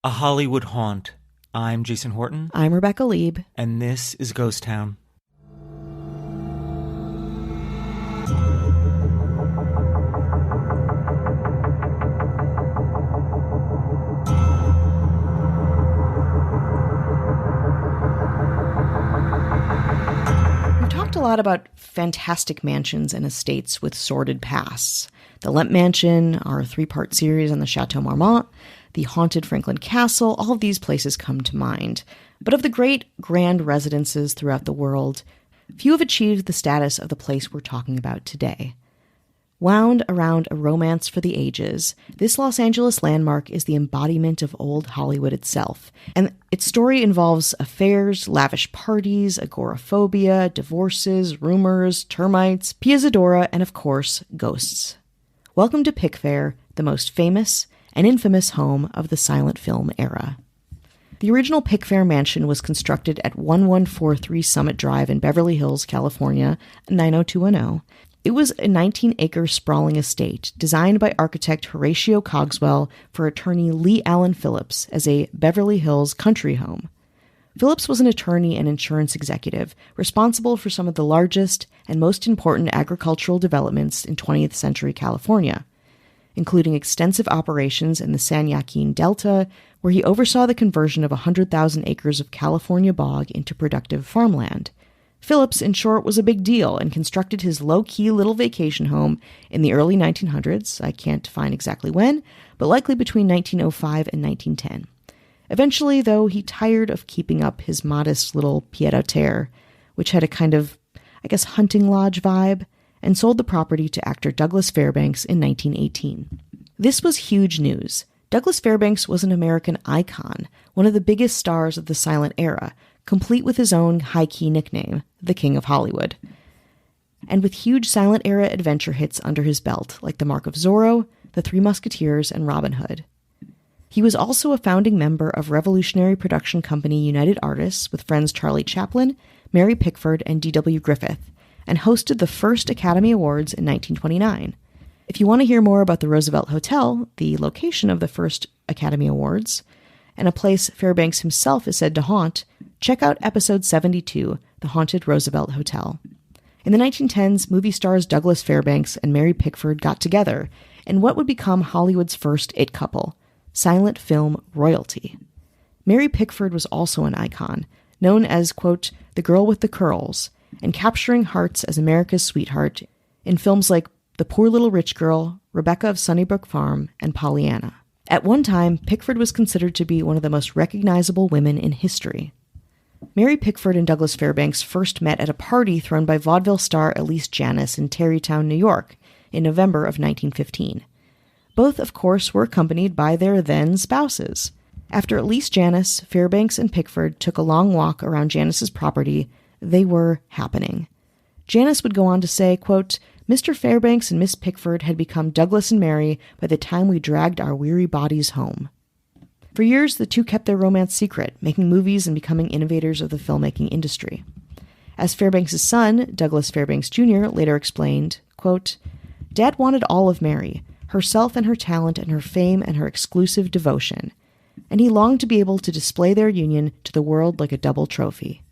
A Hollywood Haunt. I'm Jason Horton. I'm Rebecca Lieb. And this is Ghost Town. We've talked a lot about fantastic mansions and estates with sordid pasts. The Lemp Mansion, our 3-part series on the Chateau Marmont, the haunted Franklin Castle, all of these places come to mind. But of the great grand residences throughout the world, few have achieved the status of the place we're talking about today. Wound around a romance for the ages, this Los Angeles landmark is the embodiment of old Hollywood itself, and its story involves affairs, lavish parties, agoraphobia, divorces, rumors, termites, piazzadora, and of course, ghosts. Welcome to Pickfair, the most famous and infamous home of the silent film era. The original Pickfair mansion was constructed at 1143 Summit Drive in Beverly Hills, California, 90210. It was a 19-acre sprawling estate designed by architect Horatio Cogswell for attorney Lee Allen Phillips as a Beverly Hills country home. Phillips was an attorney and insurance executive responsible for some of the largest and most important agricultural developments in 20th century California, including extensive operations in the San Joaquin Delta, where he oversaw the conversion of 100,000 acres of California bog into productive farmland. Phillips, in short, was a big deal and constructed his low-key little vacation home in the early 1900s. I can't find exactly when, but likely between 1905 and 1910. Eventually, though, he tired of keeping up his modest little pied-à-terre, which had a kind of, hunting lodge vibe, and sold the property to actor Douglas Fairbanks in 1918. This was huge news. Douglas Fairbanks was an American icon, one of the biggest stars of the silent era, complete with his own high-key nickname, the King of Hollywood. And with huge silent era adventure hits under his belt, like The Mark of Zorro, The Three Musketeers, and Robin Hood. He was also a founding member of revolutionary production company United Artists with friends Charlie Chaplin, Mary Pickford, and D.W. Griffith, and hosted the first Academy Awards in 1929. If you want to hear more about the Roosevelt Hotel, the location of the first Academy Awards, and a place Fairbanks himself is said to haunt, check out episode 72, The Haunted Roosevelt Hotel. In the 1910s, movie stars Douglas Fairbanks and Mary Pickford got together in what would become Hollywood's first it couple, silent film royalty. Mary Pickford was also an icon, known as, quote, the girl with the curls, and capturing hearts as America's sweetheart in films like The Poor Little Rich Girl, Rebecca of Sunnybrook Farm, and Pollyanna. At one time, Pickford was considered to be one of the most recognizable women in history. Mary Pickford and Douglas Fairbanks first met at a party thrown by vaudeville star Elise Janis in Tarrytown, New York, in November of 1915. Both, of course, were accompanied by their then spouses. After Elise Janis, Fairbanks and Pickford took a long walk around Janis's property, they were happening. Janis would go on to say, quote, Mr. Fairbanks and Miss Pickford had become Douglas and Mary by the time we dragged our weary bodies home. For years, the two kept their romance secret, making movies and becoming innovators of the filmmaking industry. As Fairbanks' son, Douglas Fairbanks Jr., later explained, quote, Dad wanted all of Mary, herself and her talent and her fame and her exclusive devotion, and he longed to be able to display their union to the world like a double trophy.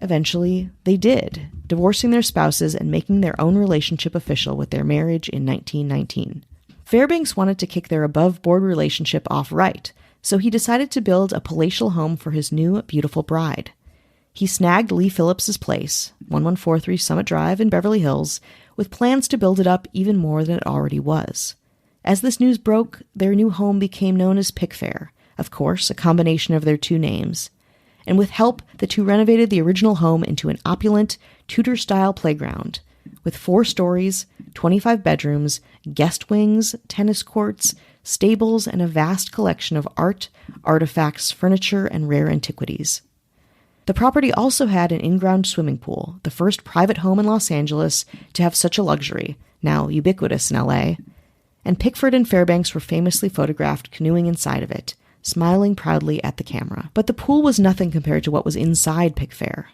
Eventually, they did, divorcing their spouses and making their own relationship official with their marriage in 1919. Fairbanks wanted to kick their above-board relationship off right, so he decided to build a palatial home for his new, beautiful bride. He snagged Lee Phillips's place, 1143 Summit Drive in Beverly Hills, with plans to build it up even more than it already was. As this news broke, their new home became known as Pickfair, of course, a combination of their two names. And with help, the two renovated the original home into an opulent, Tudor-style playground, with 4 stories, 25 bedrooms, guest wings, tennis courts, stables, and a vast collection of art, artifacts, furniture, and rare antiquities. The property also had an in-ground swimming pool, the first private home in Los Angeles to have such a luxury, now ubiquitous in LA. And Pickford and Fairbanks were famously photographed canoeing inside of it, smiling proudly at the camera. But the pool was nothing compared to what was inside Pickfair.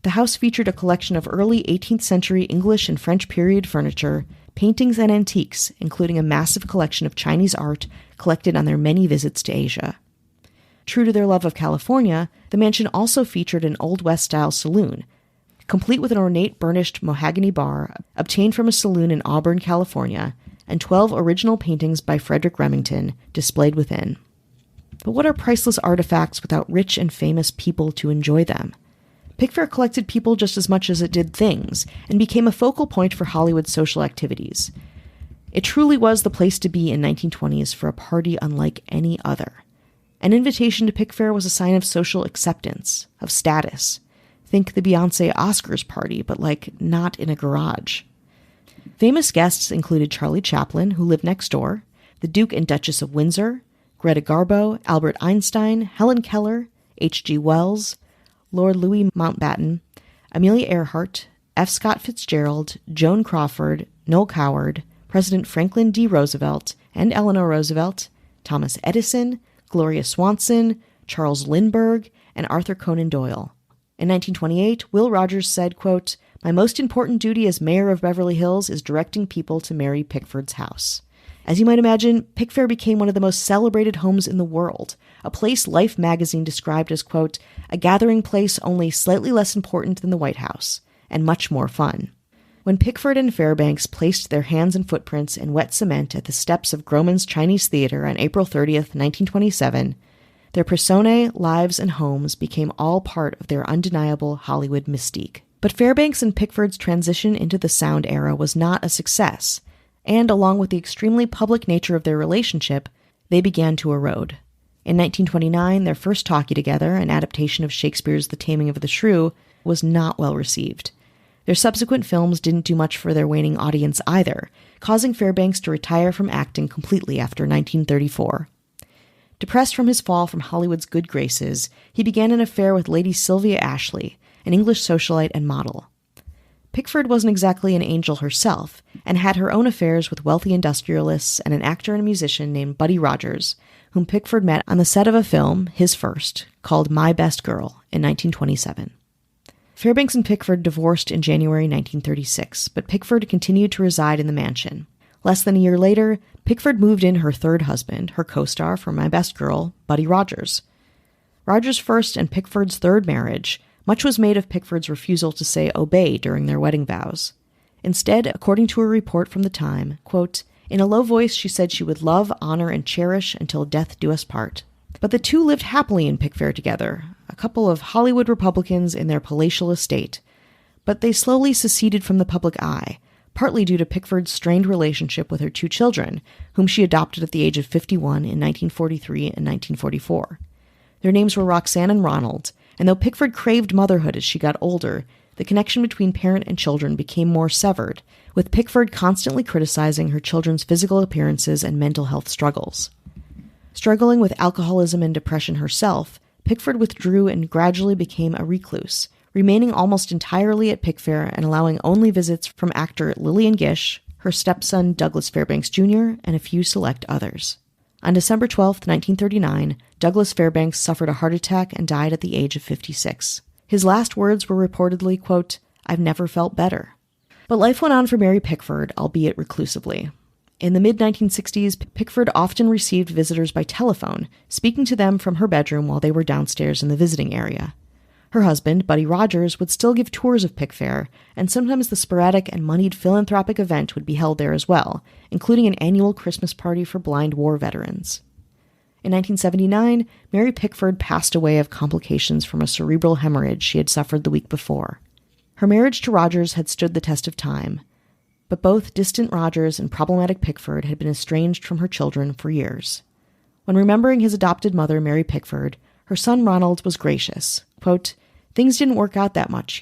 The house featured a collection of early 18th century English and French period furniture, paintings, and antiques, including a massive collection of Chinese art collected on their many visits to Asia. True to their love of California, the mansion also featured an Old West-style saloon, complete with an ornate burnished mahogany bar obtained from a saloon in Auburn, California, and 12 original paintings by Frederick Remington displayed within. But what are priceless artifacts without rich and famous people to enjoy them? Pickfair collected people just as much as it did things, and became a focal point for Hollywood's social activities. It truly was the place to be in 1920s for a party unlike any other. An invitation to Pickfair was a sign of social acceptance, of status. Think the Beyoncé Oscars party, but not in a garage. Famous guests included Charlie Chaplin, who lived next door, the Duke and Duchess of Windsor, Greta Garbo, Albert Einstein, Helen Keller, H.G. Wells, Lord Louis Mountbatten, Amelia Earhart, F. Scott Fitzgerald, Joan Crawford, Noel Coward, President Franklin D. Roosevelt and Eleanor Roosevelt, Thomas Edison, Gloria Swanson, Charles Lindbergh, and Arthur Conan Doyle. In 1928, Will Rogers said, quote, "My most important duty as mayor of Beverly Hills is directing people to Mary Pickford's house." As you might imagine, Pickfair became one of the most celebrated homes in the world, a place Life magazine described as, quote, "a gathering place only slightly less important than the White House, and much more fun." When Pickford and Fairbanks placed their hands and footprints in wet cement at the steps of Grauman's Chinese Theater on April 30th, 1927, their personae, lives, and homes became all part of their undeniable Hollywood mystique. But Fairbanks and Pickford's transition into the sound era was not a success, and along with the extremely public nature of their relationship, they began to erode. In 1929, their first talkie together, an adaptation of Shakespeare's The Taming of the Shrew, was not well received. Their subsequent films didn't do much for their waning audience either, causing Fairbanks to retire from acting completely after 1934. Depressed from his fall from Hollywood's good graces, he began an affair with Lady Sylvia Ashley, an English socialite and model. Pickford wasn't exactly an angel herself, and had her own affairs with wealthy industrialists and an actor and musician named Buddy Rogers, whom Pickford met on the set of a film, his first, called My Best Girl, in 1927. Fairbanks and Pickford divorced in January 1936, but Pickford continued to reside in the mansion. Less than a year later, Pickford moved in her third husband, her co-star for My Best Girl, Buddy Rogers. Rogers' first and Pickford's third marriage, much was made of Pickford's refusal to say obey during their wedding vows. Instead, according to a report from the time, quote, "In a low voice she said she would love, honor, and cherish until death do us part." But the two lived happily in Pickfair together, a couple of Hollywood Republicans in their palatial estate. But they slowly seceded from the public eye, partly due to Pickford's strained relationship with her two children, whom she adopted at the age of 51 in 1943 and 1944. Their names were Roxanne and Ronald, and though Pickford craved motherhood as she got older, the connection between parent and children became more severed, with Pickford constantly criticizing her children's physical appearances and mental health struggles. Struggling with alcoholism and depression herself, Pickford withdrew and gradually became a recluse, remaining almost entirely at Pickfair and allowing only visits from actor Lillian Gish, her stepson Douglas Fairbanks Jr., and a few select others. On December 12, 1939, Douglas Fairbanks suffered a heart attack and died at the age of 56. His last words were reportedly, quote, "I've never felt better." But life went on for Mary Pickford, albeit reclusively. In the mid-1960s, Pickford often received visitors by telephone, speaking to them from her bedroom while they were downstairs in the visiting area. Her husband, Buddy Rogers, would still give tours of Pickfair, and sometimes the sporadic and moneyed philanthropic event would be held there as well, including an annual Christmas party for blind war veterans. In 1979, Mary Pickford passed away of complications from a cerebral hemorrhage she had suffered the week before. Her marriage to Rogers had stood the test of time, but both distant Rogers and problematic Pickford had been estranged from her children for years. When remembering his adopted mother, Mary Pickford, her son Ronald was gracious. Quote, "Things didn't work out that much,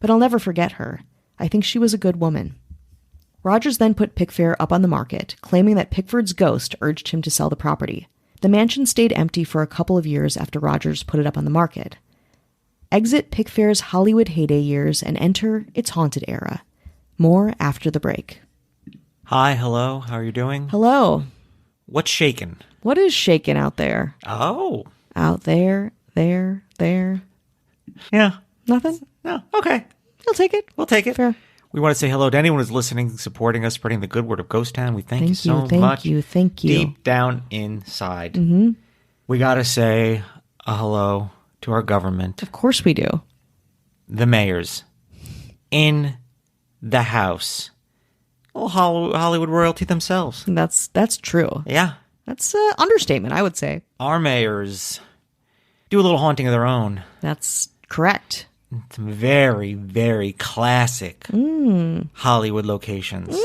but I'll never forget her. I think she was a good woman." Rogers then put Pickfair up on the market, claiming that Pickford's ghost urged him to sell the property. The mansion stayed empty for a couple of years after Rogers put it up on the market. Exit Pickfair's Hollywood heyday years and enter its haunted era. More after the break. Hi, hello, how are you doing? Hello. What's shaking? What is shaking out there? Oh. Out there. Yeah. Nothing? No, okay. I'll take it. We'll take it. Fair. We want to say hello to anyone who's listening, supporting us, spreading the good word of Ghost Town. We thank you so much. Thank you. Deep down inside. Mm-hmm. We got to say a hello to our government. Of course we do. The mayors in the house. Well, Hollywood royalty themselves. That's true. Yeah. That's an understatement, I would say. Our mayors do a little haunting of their own. That's correct. Some very, very classic Hollywood locations.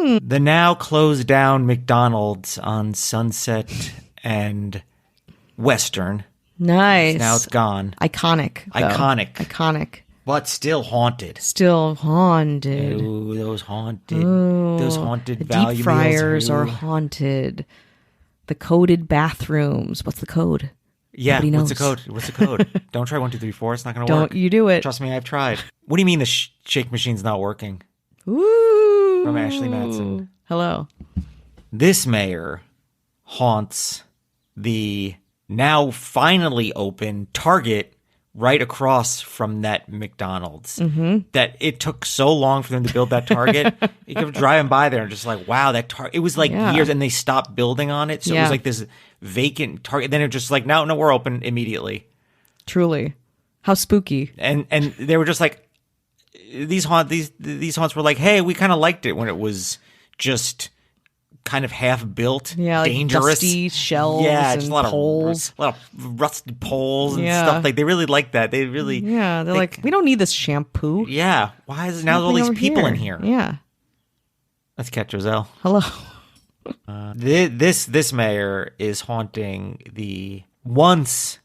The now closed down McDonald's on Sunset and Western. Nice. Now it's gone. Iconic. Though. Iconic. But still haunted. Still haunted. Ooh, those haunted The value deep fryers meals. are haunted. The coded bathrooms. What's the code? Yeah, Nobody what's the knows. code? What's the code? Don't try 1, 2, 3, 4. It's not going to work. Don't you do it. Trust me, I've tried. What do you mean the shake machine's not working? Ooh. From Ashley Madsen. Hello. This mayor haunts the now finally open Target right across from that McDonald's. That it took so long for them to build that Target. You kept driving by there and just like, wow, that Target. It was like years, and they stopped building on it. So it was like this vacant Target. Then it was just like, no, we're open immediately. Truly. How spooky. And they were just like, these haunts were like, hey, we kind of liked it when it was just kind of half built, like dangerous, dusty shelves, just and a lot poles. of rusted poles and stuff. Like they really liked that. They really, they're like, we don't need this shampoo. yeah. Why is now all these people in here? Yeah. Let's catch Giselle. Hello. This mayor is haunting the once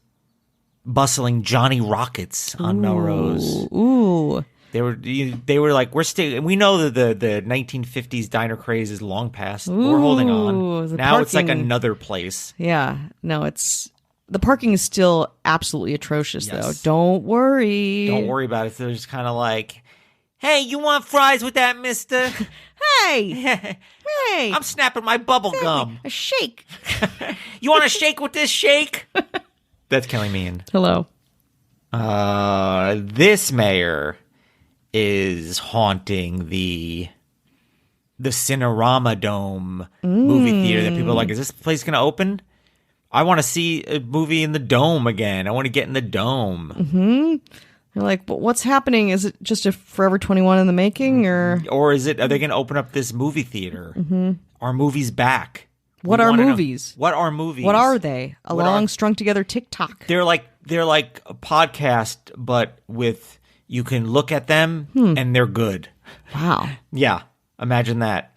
bustling Johnny Rockets on Melrose. Ooh. They were like, we know that the 1950s diner craze is long past. We're holding on. Now it's like another place. Yeah. No, the parking is still absolutely atrocious though. Yes. Don't worry. Don't worry about it. They're just kind of like, hey, you want fries with that, mister? Hey. Hey. I'm snapping my bubble gum. A shake. You want a shake with this shake? That's killing me. Hello. This mayor is haunting the Cinerama Dome movie theater that people are like, is this place going to open? I want to see a movie in the Dome again. I want to get in the Dome. Mm-hmm. You're like, but what's happening? Is it just a Forever 21 in the making, or are they going to open up this movie theater? Mm-hmm. Are movies back? What are movies? What are movies? What are they? A long strung together TikTok. They're like a podcast, but with you can look at them and they're good. Wow. Yeah, imagine that.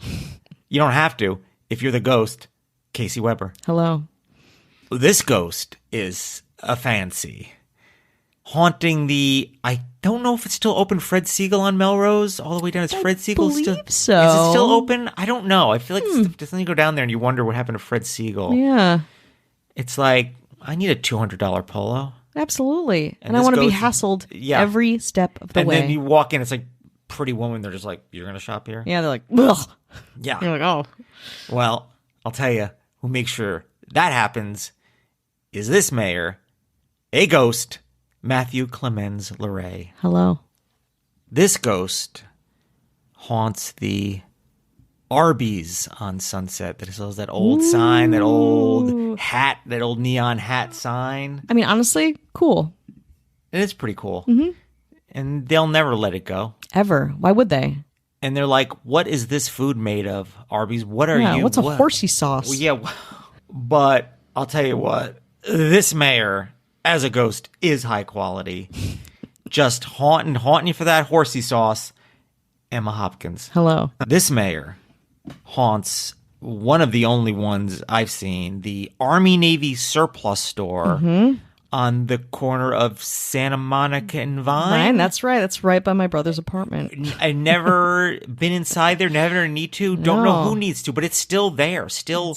You don't have to if you're the ghost, Casey Weber. Hello. This ghost is a fancy. Haunting I don't know if it's still open, Fred Siegel on Melrose all the way down. Is Fred Siegel still? So. Is it still open? I don't know. I feel like doesn't you go down there and you wonder what happened to Fred Siegel? Yeah. It's like, I need a $200 polo. Absolutely. And I want to be hassled every step of the way. And then you walk in, it's like Pretty Woman. They're just like, you're going to shop here? Yeah, they're like, ugh. Yeah. You're like, oh. Well, I'll tell you who makes sure that happens is this mayor, a ghost, Matthew Clemens Leray. Hello. This ghost haunts the Arby's on Sunset that sells that old sign, that old hat, that old neon hat sign. I mean, honestly, cool. It is pretty cool. Mm-hmm. And they'll never let it go. Ever. Why would they? And they're like, what is this food made of, Arby's? What are you? What's a horsey sauce? Well, yeah, but I'll tell you what. This mayor, as a ghost, is high quality. Just haunting you for that horsey sauce. Emma Hopkins. Hello. This mayor haunts one of the only ones I've seen, the Army-Navy surplus store on the corner of Santa Monica and Vine. That's right. That's right by my brother's apartment. I've never been inside there, never need to. Don't know who needs to, but it's still there. Still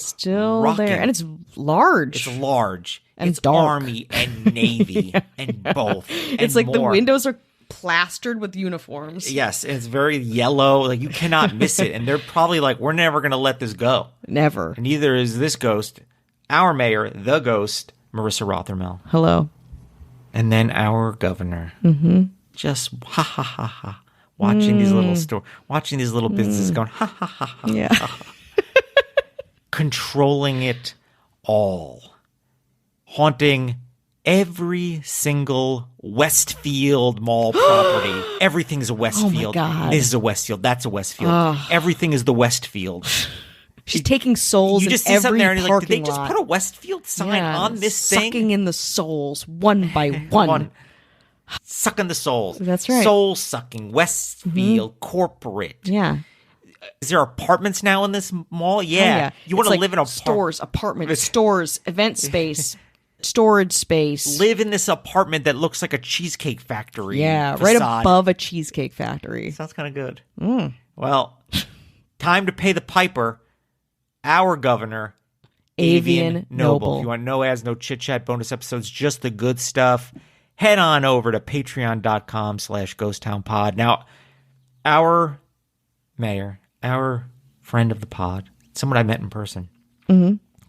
rocking. There. And it's large. It's large. And it's dark. Army and Navy and both. And it's like more. The windows are plastered with uniforms. Yes, and it's very yellow. Like, you cannot miss it. And they're probably like, we're never going to let this go. Never. And neither is this ghost, our mayor, the ghost, Marissa Rothermel. Hello. And then our governor. Just ha ha ha ha. Watching these little businesses going ha ha ha ha. Yeah. Controlling it all. Haunting every single Westfield Mall property. Everything is a Westfield. Oh my God. This is a Westfield. That's a Westfield. Everything is the Westfield. She's taking souls You just in see something every there and you're like, did they parking just lot. put a Westfield sign on this thing? Sucking in the souls one by one. Sucking the souls. That's right. Soul sucking. Westfield corporate. Yeah. Is there apartments now in this mall? Yeah. You want to live in a stores, apartments, stores, event space, storage space. Live in this apartment that looks like a cheesecake factory. Yeah, facade. right above a cheesecake factory. Sounds kind of good. Well, time to pay the piper. Our governor, Avian Noble. If you want no ads, no chit chat, bonus episodes, just the good stuff, head on over to patreon.com/ghosttownpod. Now, our mayor, our friend of the pod, someone I met in person,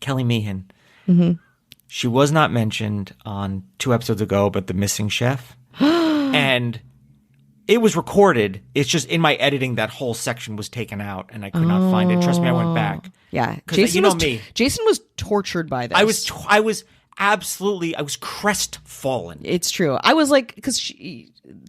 Kelly Meehan. She was not mentioned on 2 episodes ago, but the missing chef. And it was recorded. It's just in my editing, that whole section was taken out and I could not find it. Trust me, I went back. Yeah. Jason, me. Jason was tortured by this. I was crestfallen. It's true. I was like, because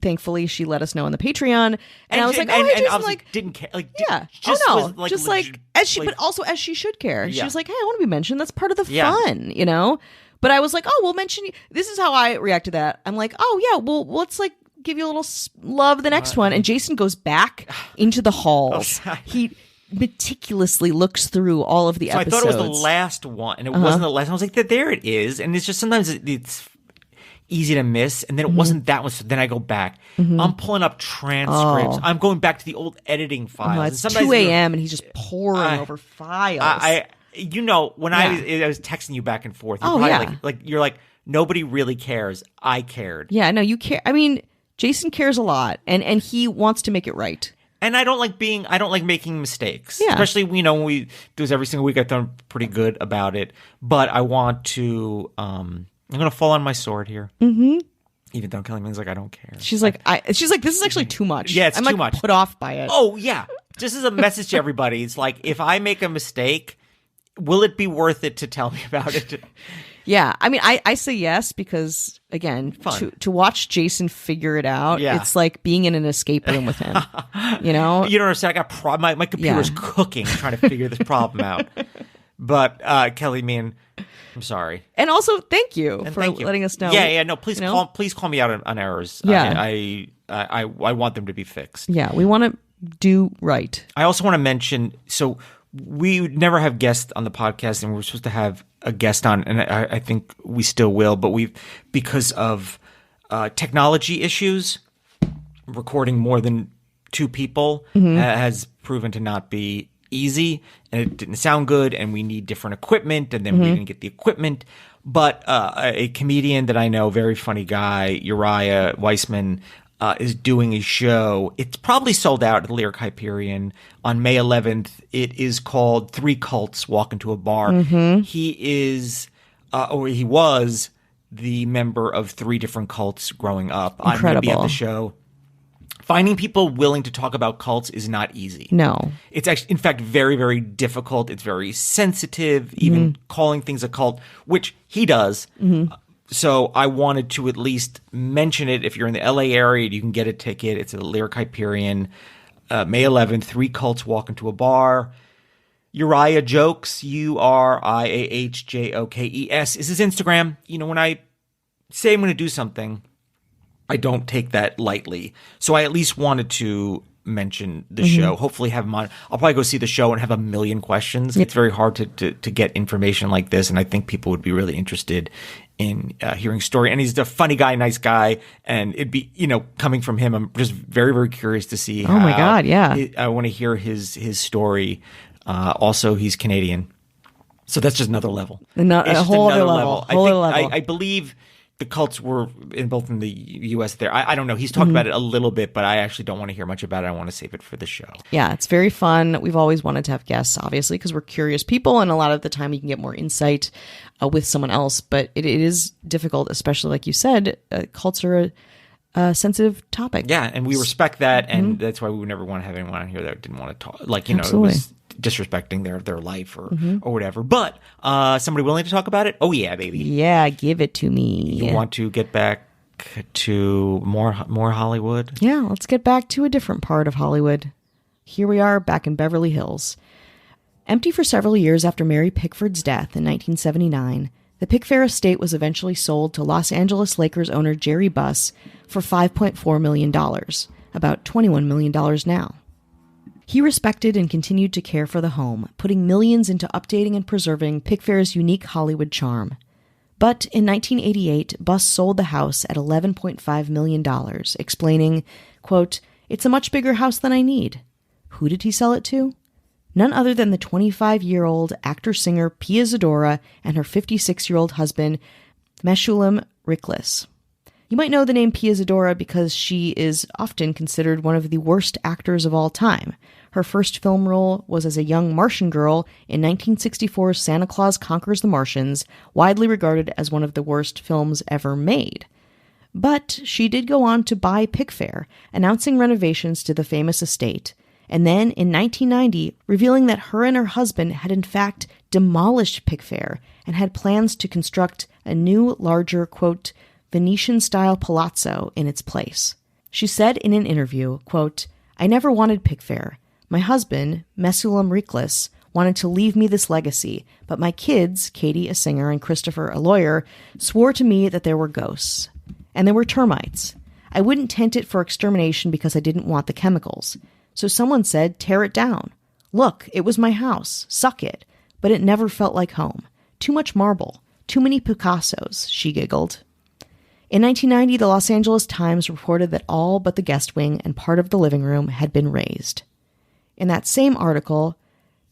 thankfully she let us know on the Patreon, and I was like, oh, hey, Jason, like, didn't care. Like, yeah, just oh no, was, just like as she, but also as she should care. She was like, hey, I want to be mentioned. That's part of the fun, you know. But I was like, oh, we'll mention you. This is how I react to that. I'm like, oh yeah, well, let's like give you a little love the next one. And Jason goes back into the halls. He meticulously looks through all of the episodes. I thought it was the last one, and it wasn't the last one. I was like, there it is. And it's just sometimes it's easy to miss, and then it wasn't that one. So then I go back. I'm pulling up transcripts. I'm going back to the old editing files. It's 2 a.m. and he's just poring over files. You know, when I was texting you back and forth, you're you're like, nobody really cares. I cared. Yeah, no, you care. I mean, Jason cares a lot, and he wants to make it right. And I don't like making mistakes. Yeah. Especially, you know, when we do this every single week, I've done pretty good about it. But I want to, I'm going to fall on my sword here. Mm-hmm. Even though Kelly Meehan's like, I don't care. She's like, this is actually too much. Yeah, it's I'm too like much. Put off by it. Oh, yeah. Just as a message to everybody, it's like, if I make a mistake, will it be worth it to tell me about it? Yeah, I mean, I say yes because, again, to watch Jason figure it out, it's like being in an escape room with him, you know? You don't understand. I got my computer's cooking trying to figure this problem out. But Kelly Meehan, I'm sorry. And also, thank you for letting us know. Yeah, no, please call me out on errors. Yeah. I want them to be fixed. Yeah, we want to do right. I also want to mention, so we would never have guests on the podcast, and we're supposed to have a guest on, and I think we still will, but because of technology issues, recording more than 2 people has proven to not be easy, and it didn't sound good, and we need different equipment, and then we didn't get the equipment. But a comedian that I know, very funny guy, Uriah Weissman, is doing a show. It's probably sold out at the Lyric Hyperion on May 11th. It is called 3 Cults Walk Into a Bar. He is, or he was, the member of 3 different cults growing up. Incredible. I'm going to be at the show. Finding people willing to talk about cults is not easy. No. It's actually, in fact, very, very difficult. It's very sensitive, even calling things a cult, which he does. So I wanted to at least mention it. If you're in the LA area, you can get a ticket. It's at the Lyric Hyperion, May 11th. 3 Cults Walk Into a Bar. Uriah Jokes, URIAHJOKES is his Instagram. You know, when I say I'm going to do something, I don't take that lightly. So I at least wanted to mention the show. Hopefully have him on. I'll probably go see the show and have a million questions. It's very hard to get information like this, and I think people would be really interested in hearing story. And he's a funny guy, nice guy, and it'd be, you know, coming from him, I'm just very, very curious to see Oh my God, yeah. I want to hear his story. Also, he's Canadian. So that's just another level. A whole other level. I believe the cults were in the U.S. there. I don't know. He's talked about it a little bit, but I actually don't want to hear much about it. I want to save it for the show. Yeah, it's very fun. We've always wanted to have guests, obviously, because we're curious people, and a lot of the time you can get more insight with someone else. But it is difficult, especially like you said, cults are a sensitive topic. Yeah, and we respect that, and that's why we would never want to have anyone on here that didn't want to talk. Like, you know, it was disrespecting their life or whatever. But somebody willing to talk about it? Oh yeah, baby. Yeah, give it to me. You want to get back to more Hollywood? Yeah, let's get back to a different part of Hollywood. Here we are back in Beverly Hills. Empty for several years after Mary Pickford's death in 1979, the Pickfair estate was eventually sold to Los Angeles Lakers owner Jerry Buss for $5.4 million, about $21 million now. He respected and continued to care for the home, putting millions into updating and preserving Pickfair's unique Hollywood charm. But in 1988, Buss sold the house at $11.5 million, explaining, quote, "It's a much bigger house than I need." Who did he sell it to? None other than the 25-year-old actor-singer Pia Zadora and her 56-year-old husband, Meshulam Riklis. You might know the name Pia Zadora because she is often considered one of the worst actors of all time. Her first film role was as a young Martian girl in 1964's Santa Claus Conquers the Martians, widely regarded as one of the worst films ever made. But she did go on to buy Pickfair, announcing renovations to the famous estate, and then in 1990, revealing that her and her husband had in fact demolished Pickfair and had plans to construct a new, larger, quote, Venetian-style palazzo in its place. She said in an interview, quote, "I never wanted Pickfair. My husband, Meshulam Riklis, wanted to leave me this legacy, but my kids, Katie, a singer, and Christopher, a lawyer, swore to me that there were ghosts. And there were termites. I wouldn't tent it for extermination because I didn't want the chemicals. So someone said, tear it down. Look, it was my house. Suck it. But it never felt like home. Too much marble. Too many Picassos," she giggled. In 1990, the Los Angeles Times reported that all but the guest wing and part of the living room had been razed. In that same article,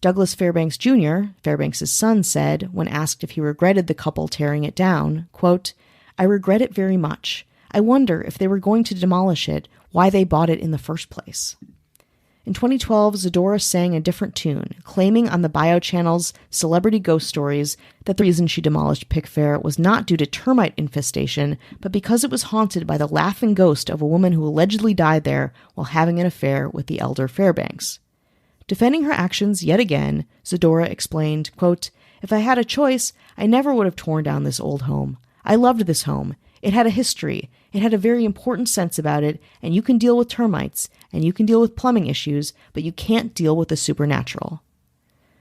Douglas Fairbanks Jr., Fairbanks' son, said, when asked if he regretted the couple tearing it down, quote, "I regret it very much. I wonder if they were going to demolish it, why they bought it in the first place." In 2012, Zadora sang a different tune, claiming on the Bio Channel's Celebrity Ghost Stories that the reason she demolished Pickfair was not due to termite infestation, but because it was haunted by the laughing ghost of a woman who allegedly died there while having an affair with the elder Fairbanks. Defending her actions yet again, Zadora explained, quote, "If I had a choice, I never would have torn down this old home. I loved this home. It had a history. It had a very important sense about it, and you can deal with termites, and you can deal with plumbing issues, but you can't deal with the supernatural."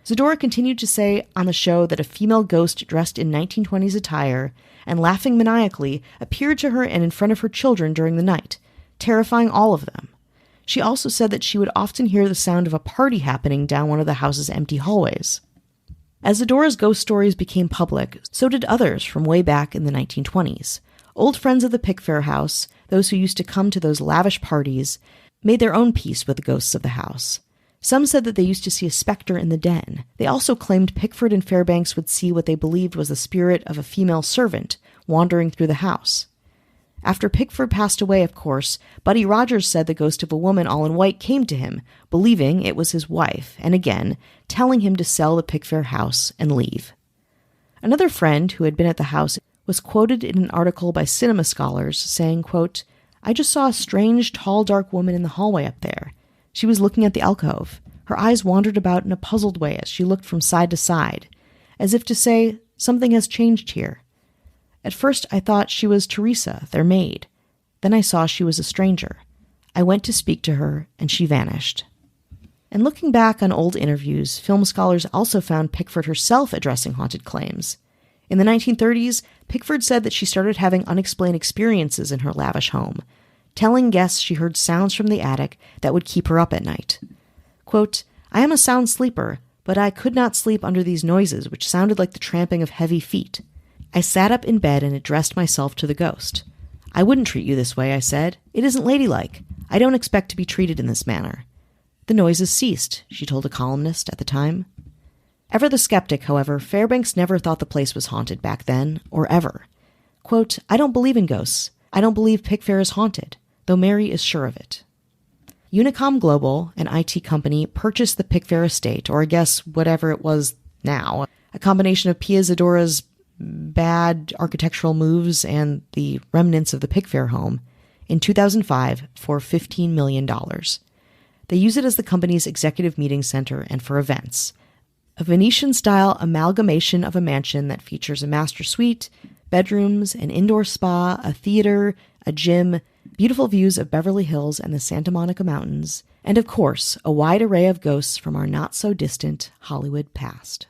Zadora continued to say on the show that a female ghost dressed in 1920s attire and laughing maniacally appeared to her and in front of her children during the night, terrifying all of them. She also said that she would often hear the sound of a party happening down one of the house's empty hallways. As Zadora's ghost stories became public, so did others from way back in the 1920s. Old friends of the Pickfair house, those who used to come to those lavish parties, made their own peace with the ghosts of the house. Some said that they used to see a specter in the den. They also claimed Pickford and Fairbanks would see what they believed was the spirit of a female servant wandering through the house. After Pickford passed away, of course, Buddy Rogers said the ghost of a woman all in white came to him, believing it was his wife, and again, telling him to sell the Pickfair house and leave. Another friend who had been at the house was quoted in an article by cinema scholars saying, quote, "I just saw a strange, tall, dark woman in the hallway up there. She was looking at the alcove. Her eyes wandered about in a puzzled way as she looked from side to side, as if to say, something has changed here. At first I thought she was Teresa, their maid. Then I saw she was a stranger. I went to speak to her, and she vanished." And looking back on old interviews, film scholars also found Pickford herself addressing haunted claims. In the 1930s, Pickford said that she started having unexplained experiences in her lavish home, telling guests she heard sounds from the attic that would keep her up at night. Quote, "I am a sound sleeper, but I could not sleep under these noises which sounded like the tramping of heavy feet. I sat up in bed and addressed myself to the ghost. 'I wouldn't treat you this way,' I said. 'It isn't ladylike. I don't expect to be treated in this manner.' The noises ceased," she told a columnist at the time. Ever the skeptic, however, Fairbanks never thought the place was haunted back then, or ever. Quote, "I don't believe in ghosts. I don't believe Pickfair is haunted, though Mary is sure of it." Unicom Global, an IT company, purchased the Pickfair estate, or I guess whatever it was now, a combination of Pia Zadora's bad architectural moves and the remnants of the Pickfair home, in 2005 for $15 million. They use it as the company's executive meeting center and for events. A Venetian-style amalgamation of a mansion that features a master suite, bedrooms, an indoor spa, a theater, a gym, beautiful views of Beverly Hills and the Santa Monica Mountains, and of course, a wide array of ghosts from our not-so-distant Hollywood past.